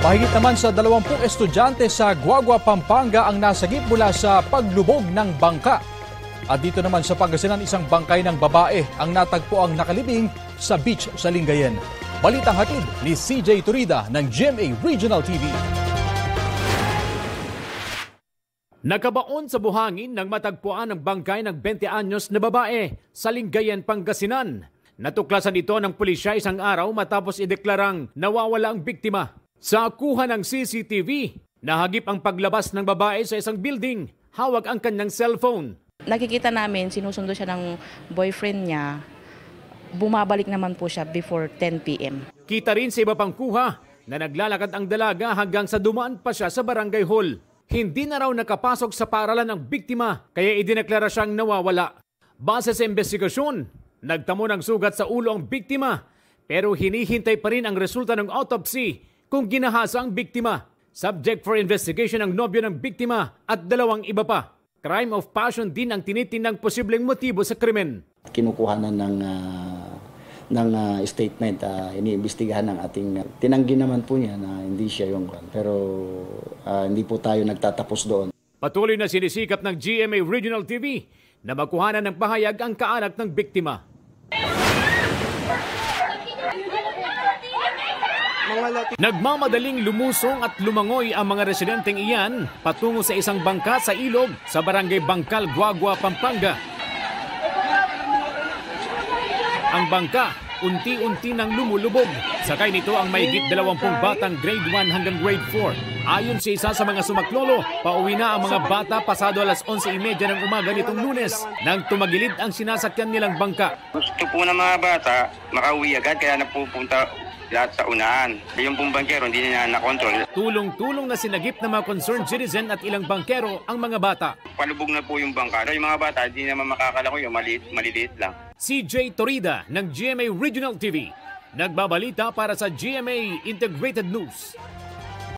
Mahigit naman sa 20 estudyante sa Guagua, Pampanga ang nasagip mula sa paglubog ng bangka. At dito naman sa Pangasinan, isang bangkay ng babae ang natagpo ang nakalibing sa beach sa Lingayen. Balitang hatid ni CJ Turida ng GMA Regional TV. Nakabaon sa buhangin nang matagpuan ang bangkay ng 20 anyos na babae sa Lingayen, Pangasinan. Natuklasan ito ng pulisya isang araw matapos ideklarang nawawala ang biktima. Sa kuha ng CCTV, nahagip ang paglabas ng babae sa isang building. Hawak ang kanyang cellphone. Nakikita namin, sinusundo siya ng boyfriend niya. Bumabalik naman po siya before 10 p.m. Kita rin sa iba pang kuha na naglalakad ang dalaga hanggang sa dumaan pa siya sa barangay hall. Hindi na raw nakapasok sa paaralan ng biktima kaya idineklara siyang nawawala. Base sa investigasyon, nagtamo ng sugat sa ulo ang biktima pero hinihintay pa rin ang resulta ng autopsy kung ginahasa ang biktima. Subject for investigation ang nobyo ng biktima at 2 iba pa. Crime of passion din ang tinitinang posibleng motibo sa krimen. Kinukuhanan ng statement, iniimbestigahan ng ating tinanggi naman po niya na hindi siya yung pero hindi po tayo nagtatapos doon. Patuloy na sinisikap ng GMA Regional TV na makuhanan ng pahayag ang kaanak ng biktima. Nagmamadaling lumusong at lumangoy ang mga residenteng iyan patungo sa isang bangka sa ilog sa barangay Bangkal, Guagua, Pampanga. Ang bangka unti-unti nang lumulubog. Sakay nito ang mahigit 20 batang grade 1 hanggang grade 4. Ayon sa isa sa mga sumaklolo, pauwi na ang mga bata pasado alas 11:30 ng umaga nitong Lunes nang tumagilid ang sinasakyan nilang bangka. Gusto po ng mga bata makauwi agad kaya napupunta lahat sa unahan. Yung pong bangkero hindi niya nakontrol. Tulong-tulong na sinagip ng mga concerned citizen at ilang bangkero ang mga bata. Palubog na po yung bangka. Yung mga bata hindi naman makakalako yung maliliit lang. CJ Turida ng GMA Regional TV. Nagbabalita para sa GMA Integrated News.